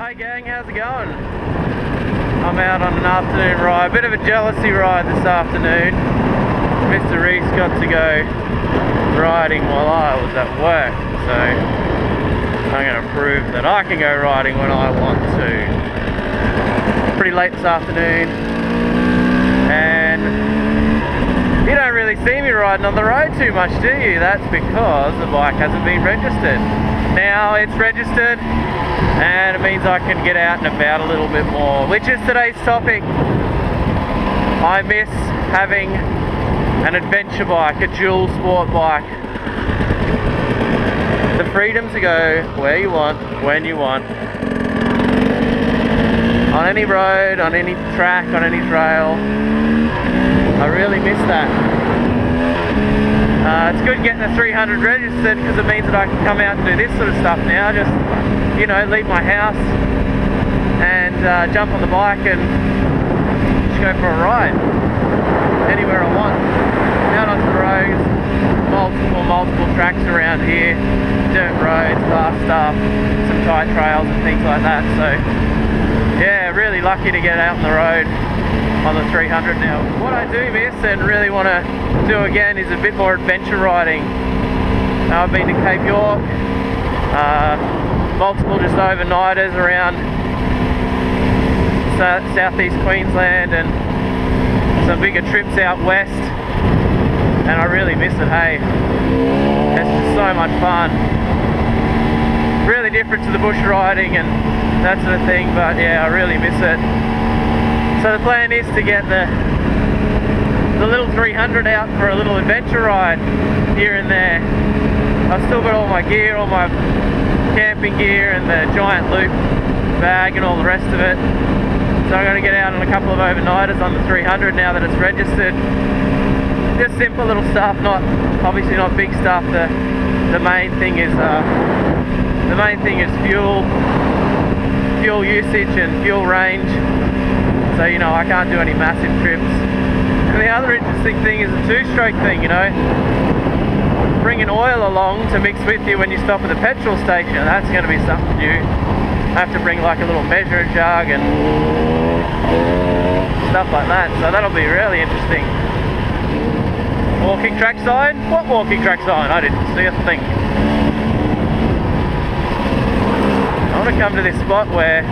Hey gang, how's it going? I'm out on an afternoon ride, bit of a jealousy ride this afternoon. Mr. Reese got to go riding while I was at work, so I'm going to prove that I can go riding when I want to. Pretty late this afternoon, and you don't really see me riding on the road too much, do you? That's because the bike hasn't been registered. Now it's registered, and it means I can get out and about a little bit more, which is today's topic. I miss having an adventure bike, a dual sport bike. The freedom to go where you want, when you want, on any road, on any track, on any trail. I really miss that. It's good getting the 300 registered because it means that I can come out and do this sort of stuff now. Just, you know, leave my house and jump on the bike and just go for a ride anywhere I want. Out onto the roads, multiple tracks around here, dirt roads, fast stuff, some tight trails and things like that. So yeah, really lucky to get out on the road on the 300 now. What I do miss and really want to do again is a bit more adventure riding. I've been to Cape York, multiple just overnighters around southeast Queensland, and some bigger trips out west, and I really miss it. Hey, it's just so much fun. Really different to the bush riding and that sort of thing, but yeah, I really miss it. So the plan is to get the little 300 out for a little adventure ride here and there. I've still got all my gear, all my camping gear and the giant loop bag and all the rest of it. So I'm going to get out on a couple of overnighters on the 300 now that it's registered. Just simple little stuff, obviously not big stuff. The main thing is fuel usage and fuel range. So, you know, I can't do any massive trips. And the other interesting thing is the two-stroke thing, you know. Bringing oil along to mix with you when you stop at the petrol station. That's going to be something new. I have to bring like a little measuring jug and stuff like that. So that'll be really interesting. Walking track sign? What walking track sign? I didn't see a thing. I want to come to this spot where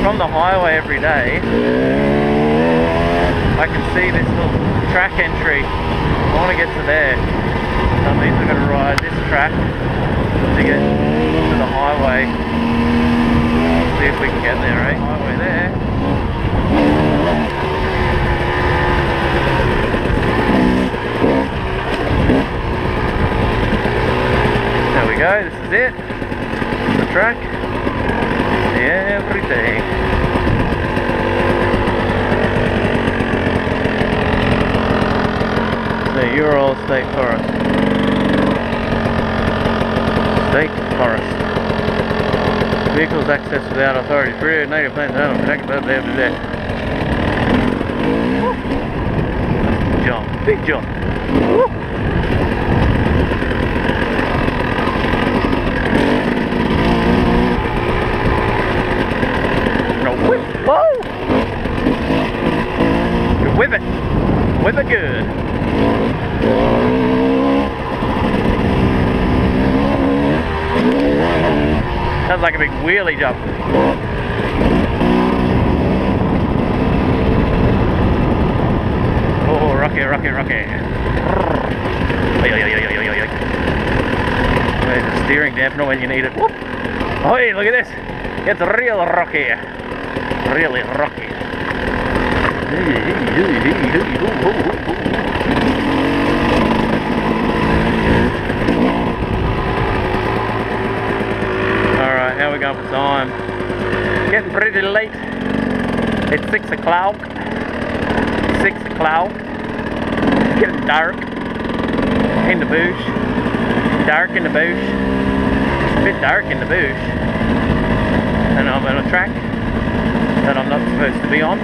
from the highway every day I can see this little track entry. I want to get to there. That means I'm going to ride this track to get to the highway. See if we can get there, right? Highway there. There we go, this is it. The track. Every day. The Ural State Forest. State Forest. Vehicles accessed without authority. Free native plants out and protected by the jump. Big jump. Woo. Whoa! You whip it good. Sounds like a big wheelie jump. Oh, rocky. There's a steering dampener when you need it. Whoop. Oh, hey, look at this. It's real rocky. Really rocky. Alright, how are we going for time? Getting pretty late. It's 6 o'clock. 6 o'clock. It's getting dark in the bush. Dark in the bush. It's a bit dark in the bush. And I'm on a track that I'm not supposed to be on.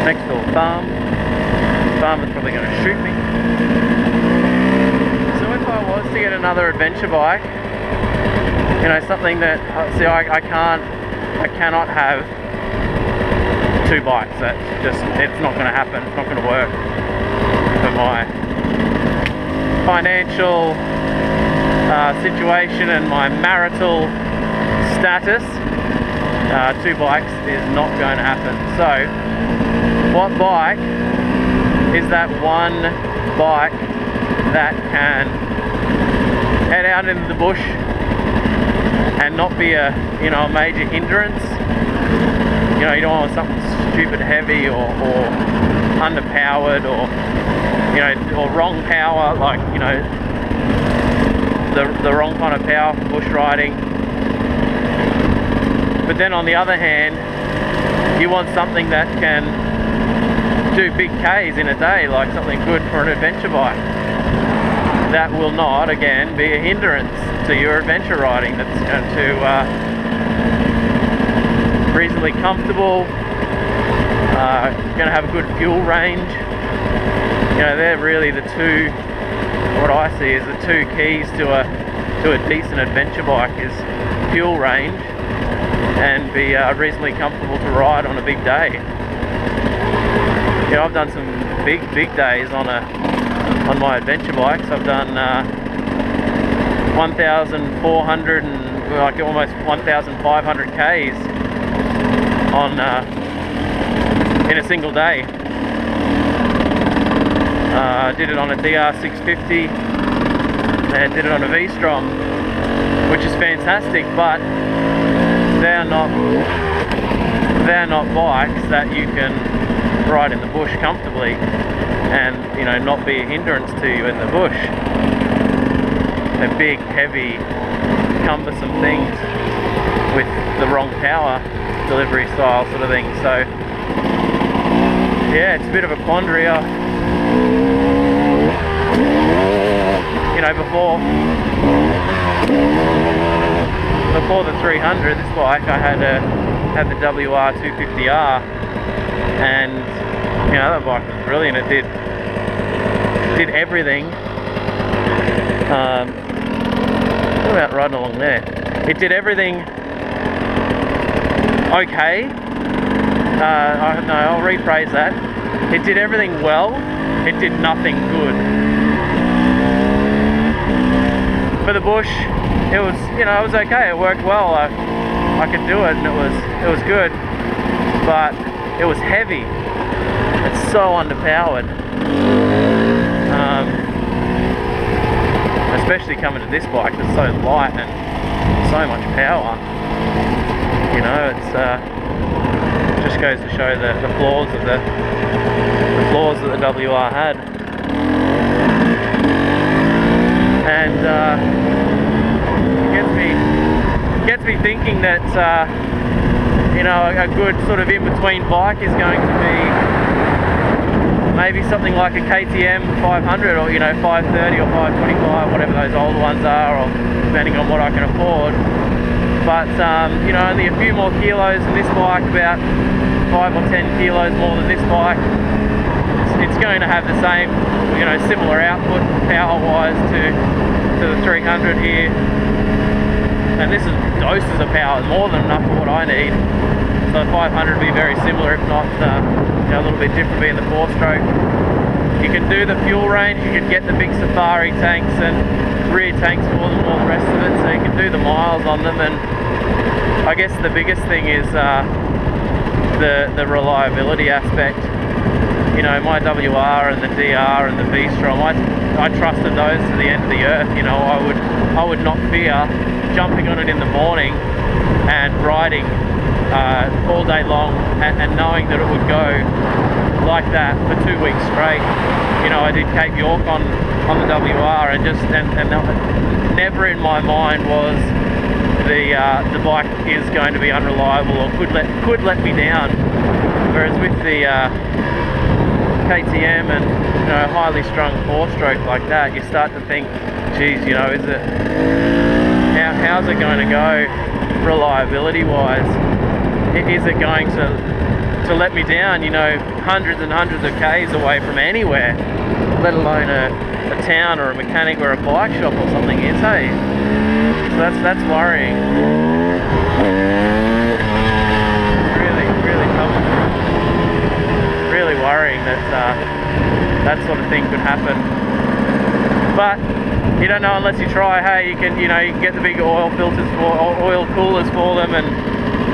Next door farm. The farmer's probably going to shoot me. another adventure bike, you know, something that, see, I cannot have two bikes. That's just, it's not going to happen. It's not going to work for my financial situation and my marital status. Two bikes is not going to happen. So what bike is that one bike that can head out into the bush and not be a, you know, a major hindrance? You know, you don't want something stupid heavy or underpowered or, you know, or wrong power, like, you know, the wrong kind of power for bush riding. But then on the other hand, you want something that can do big Ks in a day, like something good for an adventure bike. That will not, again, be a hindrance to your adventure riding. That's going to reasonably comfortable, going to have a good fuel range. You know, they're really the two, what I see is the two keys to a decent adventure bike is fuel range and be reasonably comfortable to ride on a big day. You know, I've done some big days on my adventure bikes. I've done 1,400 and like almost 1,500 Ks on in a single day. I did it on a DR650 and did it on a V-Strom, which is fantastic, but they're not bikes that you can ride in the bush comfortably and, you know, not be a hindrance to you in the bush. They're big, heavy, cumbersome things with the wrong power delivery style sort of thing. So yeah, it's a bit of a quandary. You know, before the 300, this bike, I had the WR250R, and you know, that bike was brilliant. It did everything. What about riding along there? It did everything okay. No, I'll rephrase that. It did everything well. It did nothing good. For the bush, it was, you know, it was okay. It worked well. I could do it, and it was good. But it was heavy. It's so underpowered. Especially coming to this bike that's so light and so much power. You know, it's just goes to show the flaws of the flaws that the WR had. And gets me thinking that you know, a good sort of in-between bike is going to be maybe something like a KTM 500, or, you know, 530 or 525, whatever those old ones are, or depending on what I can afford. But you know, only a few more kilos than this bike, about 5 or 10 kilos more than this bike. It's going to have the same, you know, similar output power-wise to the 300 here. And this is doses of power, more than enough for what I need. So 500 would be very similar, if not you know, a little bit different, being the 4-stroke. You can do the fuel range, you can get the big safari tanks and rear tanks for them, all the rest of it, so you can do the miles on them. And I guess the biggest thing is the reliability aspect. You know, my WR and the DR and the V-Strom, I trusted those to the end of the earth. You know, I would not fear jumping on it in the morning and riding all day long and knowing that it would go like that for 2 weeks straight. You know, I did Cape York on the WR, and never in my mind was the bike is going to be unreliable or could let me down. Whereas with the KTM and, you know, highly strung 4-stroke like that, you start to think, geez, you know, how's it going to go reliability wise? Is it going to let me down, you know, hundreds and hundreds of Ks away from anywhere, let alone a town or a mechanic or a bike shop or something is, hey? So that's worrying. Really trouble. Really worrying that that sort of thing could happen. But you don't know unless you try. Hey, you can get the big oil filters oil coolers for them, and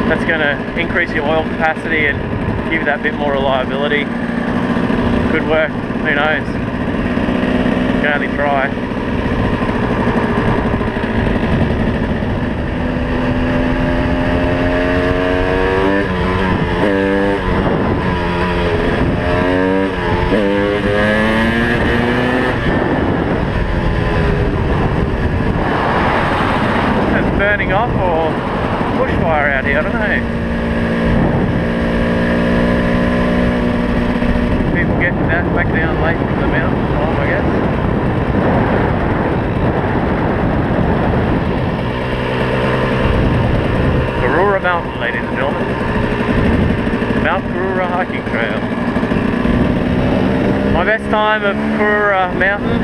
that's going to increase your oil capacity and give you that bit more reliability. Could work, who knows? You can only try. It's burning off or bushfire out here, I don't know. People getting back down late from the mountain time, I guess. Aurora Mountain, ladies and gentlemen. Mount Aurora hiking trail. My best time of Aurora Mountain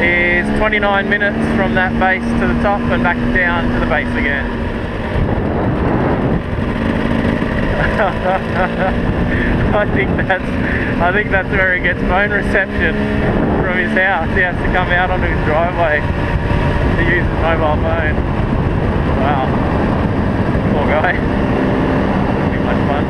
is 29 minutes from that base to the top and back down to the base again. I think that's where he gets phone reception from his house. He has to come out onto his driveway to use his mobile phone. Wow, poor guy. Won't be much fun.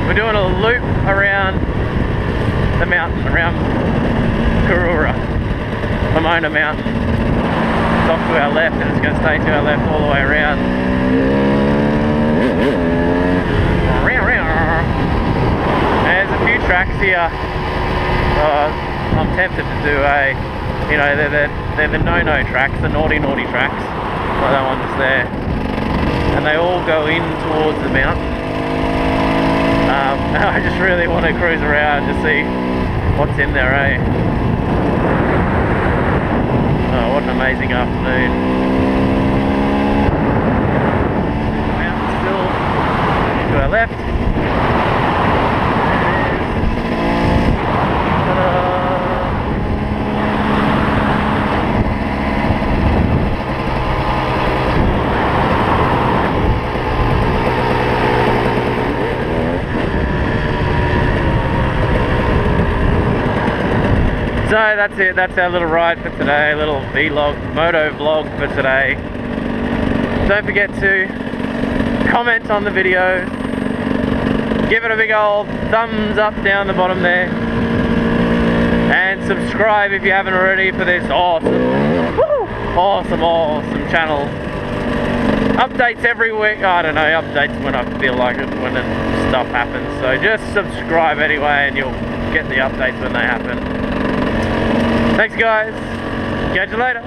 We're doing a loop around the mountain, around Aurora Mountain. It's off to our left and it's going to stay to our left all the way around. There's a few tracks here. I'm tempted to do they're the no-no tracks, the naughty tracks, like that one just there. And they all go in towards the mountain. I just really want to cruise around to see what's in there, eh? Oh, what an amazing afternoon. Mountain still to our left. So that's it, that's our little ride for today, little moto vlog for today. Don't forget to comment on the video, give it a big old thumbs up down the bottom there, and subscribe if you haven't already for this awesome channel. Updates every week, I don't know, updates when I feel like it, when stuff happens. So just subscribe anyway and you'll get the updates when they happen. Thanks guys, catch you later.